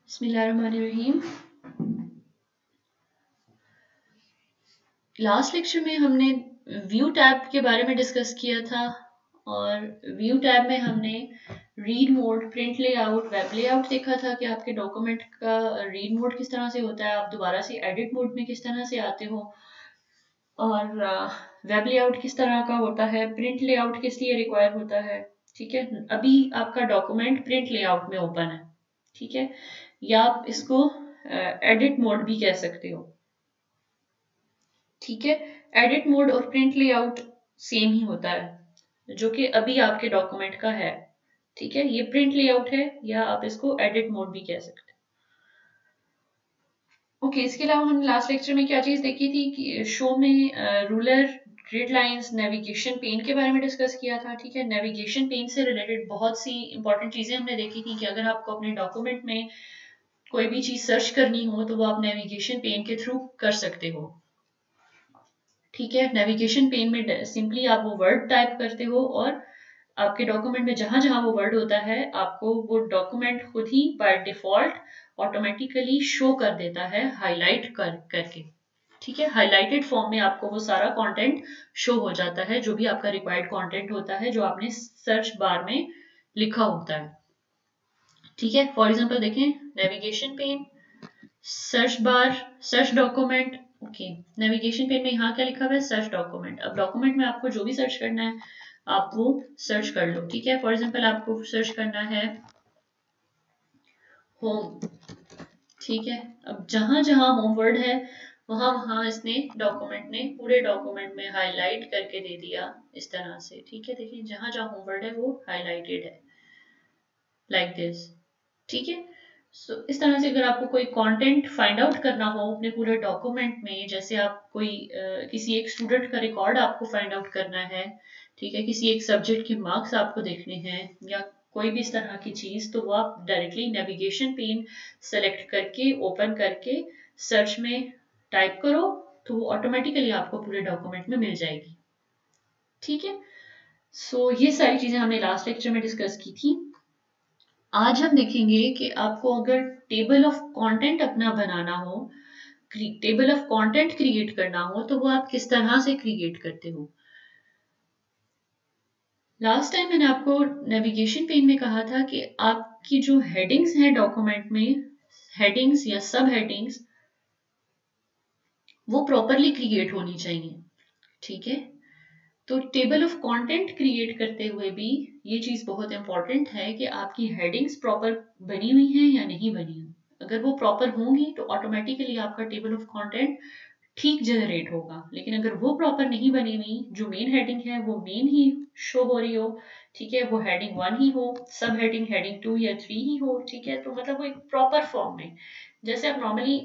बिस्मिल्लाहिर्रहमानिर्रहीम। Last lecture में हमने व्यू टैब के बारे में डिस्कस किया था और व्यू टैब में हमने read mode, print layout, web layout देखा था कि आपके डॉक्यूमेंट का रीड मोड किस तरह से होता है, आप दोबारा से एडिट मोड में किस तरह से आते हो और वेब लेआउट किस तरह का होता है, प्रिंट लेआउट किस लिए रिक्वायर होता है। ठीक है, अभी आपका डॉक्यूमेंट प्रिंट लेआउट में ओपन है। ठीक है, या आप इसको एडिट मोड भी कह सकते हो। ठीक है, एडिट मोड और प्रिंट लेआउट सेम ही होता है जो कि अभी आपके डॉक्यूमेंट का है। ठीक है, ये प्रिंट लेआउट है या आप इसको एडिट मोड भी कह सकते हैं। ओके, इसके अलावा हमने लास्ट लेक्चर में क्या चीज देखी थी कि शो में ruler, grid lines, navigation pane के बारे में डिस्कस किया था। ठीक है, नेविगेशन पेन से रिलेटेड बहुत सी इंपॉर्टेंट चीजें हमने देखी थी कि अगर आपको अपने डॉक्यूमेंट में कोई भी चीज सर्च करनी हो तो वो आप नेविगेशन पेन के थ्रू कर सकते हो। ठीक है, नेविगेशन पेन में सिंपली आप वो वर्ड टाइप करते हो और आपके डॉक्यूमेंट में जहां जहां वो वर्ड होता है आपको वो डॉक्यूमेंट खुद ही बाय डिफॉल्ट ऑटोमेटिकली शो कर देता है हाईलाइट करके। ठीक है, हाईलाइटेड फॉर्म में आपको वो सारा कंटेंट शो हो जाता है जो भी आपका रिक्वायर्ड कंटेंट होता है जो आपने सर्च बार में लिखा होता है। ठीक है, फॉर एग्जांपल देखें, navigation pane, search bar, search document. Okay, navigation pane में यहाँ क्या लिखा हुआ है, सर्च डॉक्यूमेंट। अब डॉक्यूमेंट में आपको जो भी सर्च करना है आप वो सर्च कर लो। ठीक है, फॉर एग्जांपल आपको सर्च करना है होम। ठीक है, अब जहां जहां होम वर्ड है वहां वहां इसने डॉक्यूमेंट ने पूरे डॉक्यूमेंट में हाईलाइट करके दे दिया इस तरह से। ठीक है, देखिए जहां जहां होम वर्ड है वो हाईलाइटेड है लाइक दिस। ठीक है, सो इस तरह से अगर आपको कोई कंटेंट फाइंड आउट करना हो अपने पूरे डॉक्यूमेंट में, जैसे आप कोई किसी एक स्टूडेंट का रिकॉर्ड आपको फाइंड आउट करना है, ठीक है, किसी एक सब्जेक्ट के मार्क्स आपको देखने हैं या कोई भी इस तरह की चीज, तो वो आप डायरेक्टली नेविगेशन पेन सेलेक्ट करके ओपन करके सर्च में टाइप करो तो वो ऑटोमेटिकली आपको पूरे डॉक्यूमेंट में मिल जाएगी। ठीक है, सो ये सारी चीजें हमने लास्ट लेक्चर में डिस्कस की थी। आज हम देखेंगे कि आपको अगर टेबल ऑफ कंटेंट अपना बनाना हो, टेबल ऑफ कंटेंट क्रिएट करना हो, तो वो आप किस तरह से क्रिएट करते हो। लास्ट टाइम मैंने आपको नेविगेशन पेन में कहा था कि आपकी जो हेडिंग्स हैं डॉक्यूमेंट में, हेडिंग्स या सब हेडिंग्स, वो प्रॉपरली क्रिएट होनी चाहिए। ठीक है, तो टेबल ऑफ कंटेंट क्रिएट करते हुए भी ये चीज बहुत इंपॉर्टेंट है कि आपकी हेडिंग्स प्रॉपर बनी हुई हैं या नहीं बनी हुई। अगर वो प्रॉपर होंगी तो ऑटोमेटिकली आपका टेबल ऑफ कंटेंट ठीक जनरेट होगा, लेकिन अगर वो प्रॉपर नहीं बनी हुई, जो मेन हेडिंग है वो मेन ही शो हो रही हो, ठीक है, वो हेडिंग 1 ही हो, सब हेडिंग हेडिंग 2 या 3 ही हो, ठीक है, तो मतलब वो एक प्रॉपर फॉर्म में, जैसे आप नॉर्मली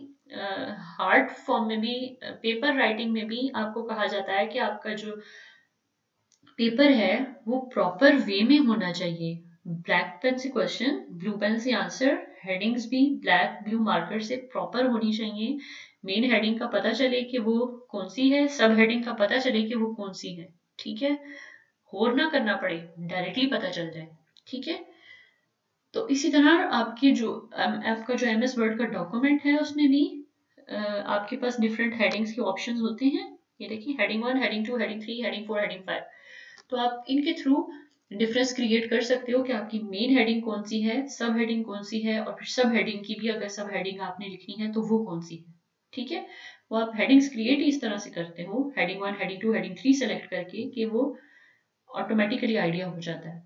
हार्ड फॉर्म में भी, पेपर राइटिंग में भी आपको कहा जाता है कि आपका जो पेपर है वो प्रॉपर वे में होना चाहिए। ब्लैक पेन से क्वेश्चन, ब्लू पेन से आंसर, हेडिंग्स भी ब्लैक ब्लू मार्कर से प्रॉपर होनी चाहिए। मेन हेडिंग का पता चले कि वो कौन सी है, सब हेडिंग का पता चले कि वो कौन सी है। ठीक है, होर ना करना पड़े, डायरेक्टली पता चल जाए। ठीक है, तो इसी तरह आपकी जो आपका जो MS वर्ड का डॉक्यूमेंट है उसमें भी आपके पास डिफरेंट हेडिंग्स के ऑप्शंस होते हैं। ये देखिए, heading 1, heading 2, heading 3, heading 4, heading 5। तो आप इनके थ्रू डिफरेंस क्रिएट कर सकते हो कि आपकी मेन हेडिंग कौन सी है, सब हेडिंग कौन सी है, और फिर सब हेडिंग की भी अगर सब हेडिंग आपने लिखनी है तो वो कौन सी है। ठीक है, वो आप हेडिंग्स क्रिएट इस तरह से करते हो, हेडिंग 1, हेडिंग 2, हेडिंग 3 सेलेक्ट करके, कि वो ऑटोमेटिकली आइडिया हो जाता है।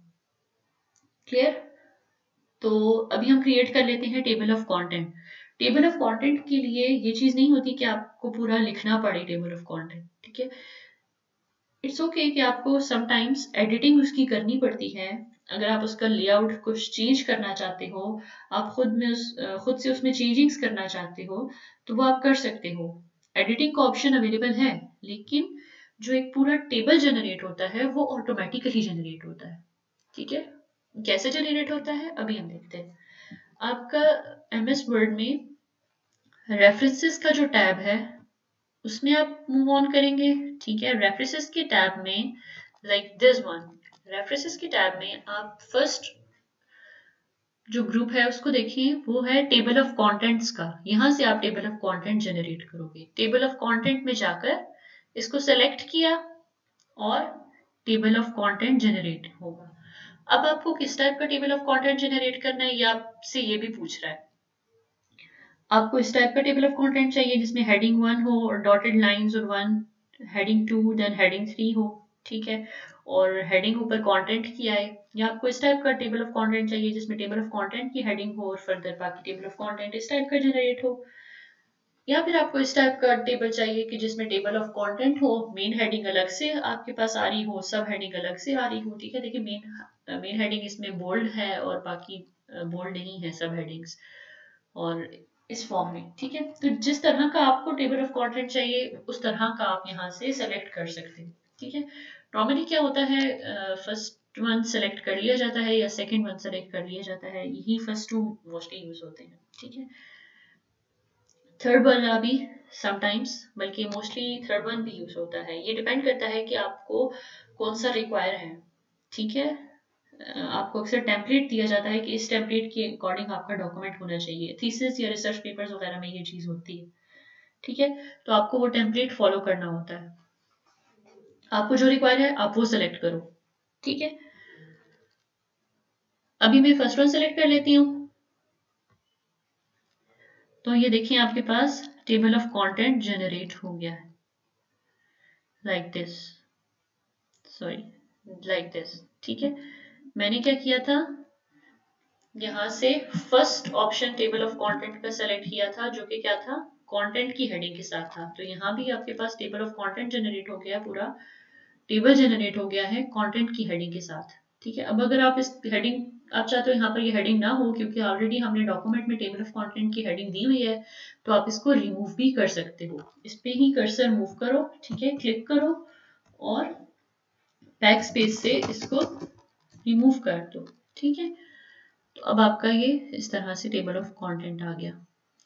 क्लियर? तो अभी हम क्रिएट कर लेते हैं table of content. Table of content के लिए ये चीज नहीं होती कि आपको पूरा लिखना पड़े टेबल ऑफ कंटेंट। ठीक है, इट्स ओके कि आपको समटाइम्स एडिटिंग उसकी करनी पड़ती है। अगर आप उसका लेआउट कुछ चेंज करना चाहते हो, आप खुद से उसमें चेंजिंग्स करना चाहते हो, तो वो आप कर सकते हो। एडिटिंग का ऑप्शन अवेलेबल है, लेकिन जो एक पूरा टेबल जनरेट होता है वो ऑटोमेटिकली जनरेट होता है। ठीक है, कैसे जनरेट होता है अभी हम देखते हैं। आपका MS वर्ड में रेफरेंसेस का जो टैब है उसमें आप मूव ऑन करेंगे। ठीक है, रेफरेंसेस के टैब में, लाइक दिस वन, रेफरेंसेस के टैब में आप फर्स्ट जो ग्रुप है उसको देखिए, वो है टेबल ऑफ कंटेंट्स का। यहाँ से आप टेबल ऑफ कंटेंट जनरेट करोगे। टेबल ऑफ कंटेंट में जाकर इसको सेलेक्ट किया और टेबल ऑफ कंटेंट जनरेट होगा। अब आपको किस टाइप का टेबल ऑफ कंटेंट जनरेट करना है, ये आपसे ये भी पूछ रहा है। आपको इस टाइप का टेबल ऑफ कंटेंट चाहिए जिसमें हेडिंग 1 हो और डॉटेड लाइंस और 1, हेडिंग 2 देन हेडिंग 3 हो, ठीक है, और हेडिंग ऊपर कंटेंट की आए। या आपको इस टाइप का टेबल ऑफ कंटेंट चाहिए जिसमें टेबल ऑफ कंटेंट की हेडिंग हो और फर्दर बाकी टेबल ऑफ कंटेंट इस टाइप का जनरेट हो। या फिर आपको इस टाइप का टेबल चाहिए कि जिसमें टेबल ऑफ कंटेंट हो, मेन हेडिंग अलग से आपके पास आ रही हो, सब हेडिंग अलग से आ रही हो, ठीक है। देखिए मेन हेडिंग इसमें बोल्ड है और बाकी बोल्ड नहीं है सब हेडिंग्स, और इस फॉर्म में, ठीक है। तो जिस तरह का आपको टेबल ऑफ कंटेंट चाहिए उस तरह का आप यहाँ से सेलेक्ट कर सकते हैं, ठीक है। नॉर्मली क्या होता है, फर्स्ट वन सेलेक्ट कर लिया जाता है या सेकंड वन सेलेक्ट कर लिया जाता है, यही फर्स्ट टू मोस्टली यूज होते हैं, ठीक है। थर्ड वन भी समटाइम्स, बल्कि मोस्टली थर्ड वन भी यूज होता है। ये डिपेंड करता है कि आपको कौन सा रिक्वायर है, ठीक है। आपको अक्सर टेम्पलेट दिया जाता है कि इस टेम्पलेट के अकॉर्डिंग आपका डॉक्यूमेंट होना चाहिए। थीसिस या रिसर्च पेपर्स वगैरह में ये चीज़ होती है, ठीक है। तो आपको वो टेम्पलेट फॉलो करना होता है। आपको जो रिक्वायर है आप वो सेलेक्ट करो, ठीक है। अभी मैं फर्स्ट वन सेलेक्ट कर लेती हूँ। तो ये देखिए आपके पास टेबल ऑफ कंटेंट जनरेट हो गया है, like this, sorry like this, ठीक है। मैंने क्या किया था, यहाँ से first option table of content का सेलेक्ट किया था, जो कि क्या था, कंटेंट की हेडिंग के साथ था। तो यहाँ भी आपके पास टेबल ऑफ कंटेंट जनरेट हो गया, पूरा टेबल जनरेट हो गया है कंटेंट की हेडिंग के साथ, ठीक है। अब अगर आप इस हेडिंग, आप चाहते हो यहाँ पर ये हेडिंग ना हो क्योंकि ऑलरेडी हमने डॉक्यूमेंट में टेबल ऑफ कंटेंट की हेडिंग दी हुई है, तो आप इसको रिमूव भी कर सकते हो। इस पे ही कर्सर मूव करो, ठीक है, क्लिक करो और बैक स्पेस से इसको रिमूव कर दो, ठीक है। तो अब आपका ये इस तरह से टेबल ऑफ कंटेंट आ गया,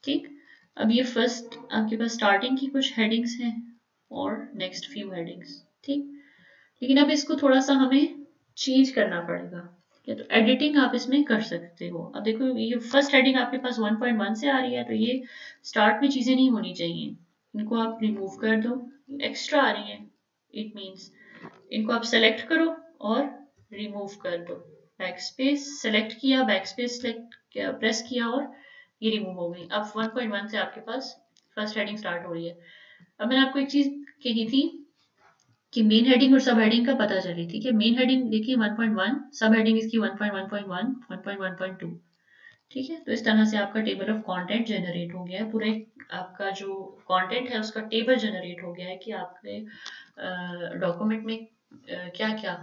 ठीक। अब ये फर्स्ट आपके पास स्टार्टिंग की कुछ हेडिंग्स हैं और नेक्स्ट फ्यू हेडिंग्स, ठीक। लेकिन अब इसको थोड़ा सा हमें चेंज करना पड़ेगा, ठीक है। तो एडिटिंग आप इसमें कर सकते हो। अब देखो ये फर्स्ट हेडिंग आपके पास 1.1 से आ रही है, तो ये स्टार्ट में चीज़ें नहीं होनी चाहिए, इनको आप रिमूव कर दो, एक्स्ट्रा आ रही है, इट मीन्स इनको आप सेलेक्ट करो और रिमूव कर दो। बैक स्पेस सेलेक्ट किया, बैक स्पेस प्रेस किया और ये रिमूव हो गई। अब 1.1 से आपके पास फर्स्ट हेडिंग स्टार्ट हो रही है। अब मैंने आपको एक चीज कही थी कि मेन हेडिंग और सब हेडिंग का पता चले, ठीक है। मेन हेडिंग देखिए 1.1, सब हेडिंग इसकी 1.1.1, 1.1.2, ठीक है। तो इस तरह से आपका टेबल ऑफ कंटेंट जनरेट हो गया है, पूरे आपका जो कंटेंट है उसका टेबल जनरेट हो गया है कि आपके डॉक्यूमेंट में क्या क्या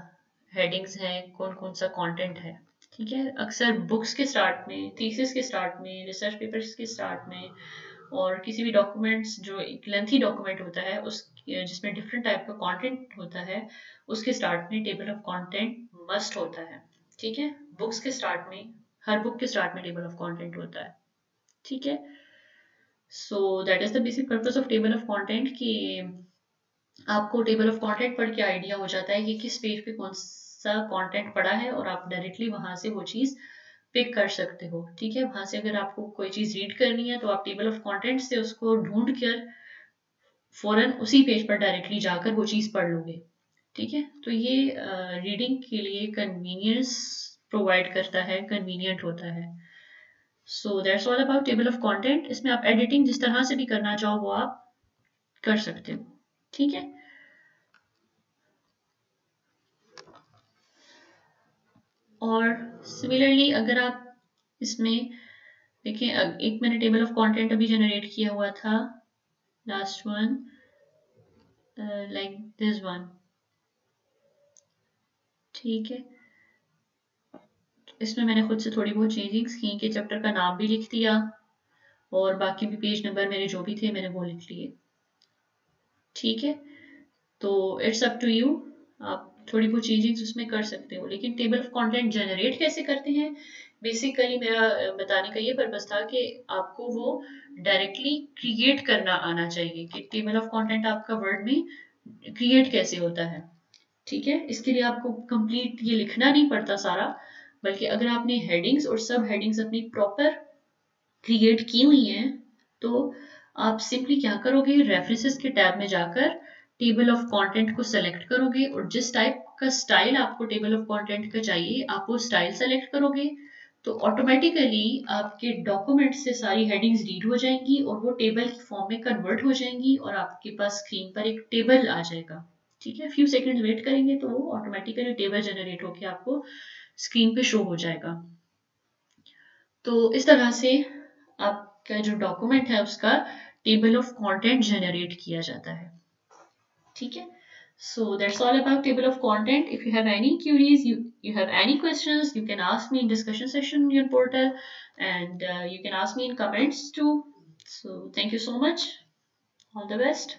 हेडिंग्स हैं, कौन कौन सा कंटेंट है, ठीक है। अक्सर बुक्स के स्टार्ट में, थीसिस के स्टार्ट में, रिसर्च पेपर्स के स्टार्ट में और किसी भी डॉक्यूमेंट्स जो एक लेंथी डॉक्यूमेंट होता है उस जिसमें डिफरेंट टाइप का कंटेंट होता है, उसके स्टार्ट में टेबल ऑफ कंटेंट मस्ट होता है, ठीक है। बुक्स के स्टार्ट में, हर बुक के स्टार्ट में टेबल ऑफ कंटेंट होता है, ठीक है। So that is the basic purpose of table of content कि आपको टेबल ऑफ कंटेंट पढ़ के आइडिया हो जाता है कि किस पेज पे कौन सा कंटेंट पड़ा है और आप डायरेक्टली वहां से वो चीज़ पिक कर सकते हो, ठीक है। वहां से अगर आपको कोई चीज़ रीड करनी है तो आप टेबल ऑफ कंटेंट से उसको ढूंढ कर फौरन उसी पेज पर डायरेक्टली जाकर वो चीज़ पढ़ लोगे, ठीक है। तो ये रीडिंग के लिए कन्वीनियंस प्रोवाइड करता है, कन्वीनियंट होता है। So that's all about table of content. इसमें आप एडिटिंग जिस तरह से भी करना चाहो वो आप कर सकते हो, ठीक है। और सिमिलरली अगर आप इसमें देखिए, एक मैंने टेबल ऑफ कंटेंट अभी जनरेट किया हुआ था, last one like this one, ठीक है। इसमें मैंने खुद से थोड़ी बहुत चेंजिंग्स की कि चैप्टर का नाम भी लिख दिया और बाकी भी पेज नंबर मेरे जो भी थे मैंने वो लिख लिए, ठीक है। तो इट्स अप टू यू, आप थोड़ी बहुत चेंजिंग्स उसमें कर सकते हो। लेकिन टेबल ऑफ कंटेंट जनरेट कैसे करते हैं, बेसिकली मेरा बताने का ये पर्पस था कि आपको वो डायरेक्टली क्रिएट करना आना चाहिए कि टेबल ऑफ कंटेंट आपका वर्ड में क्रिएट कैसे होता है, ठीक है। इसके लिए आपको कंप्लीट ये लिखना नहीं पड़ता सारा, बल्कि अगर आपने हेडिंग्स और सब हेडिंग्स अपनी प्रॉपर क्रिएट की हुई हैं तो आप सिंपली क्या करोगे, रेफरेंसेस के टैब में जाकर टेबल ऑफ कंटेंट को सेलेक्ट करोगे और जिस टाइप का स्टाइल आपको टेबल ऑफ कंटेंट का चाहिए आप वो स्टाइल सेलेक्ट करोगे तो ऑटोमेटिकली आपके डॉक्यूमेंट से सारी हेडिंग्स रीड हो जाएंगी और वो टेबल की फॉर्म में कन्वर्ट हो जाएंगी और आपके पास स्क्रीन पर एक टेबल आ जाएगा। ठीक है, फ्यू सेकंड वेट करेंगे तो वो ऑटोमेटिकली टेबल जनरेट होकर आपको स्क्रीन पे शो हो जाएगा। तो इस तरह से आपका जो डॉक्यूमेंट है उसका टेबल ऑफ कंटेंट जनरेट किया जाता है। ठीक है, so that's all about table of content. If you have any queries, you have any questions, you can ask me in discussion section in your portal, and you can ask me in comments too. So thank you so much, all the best.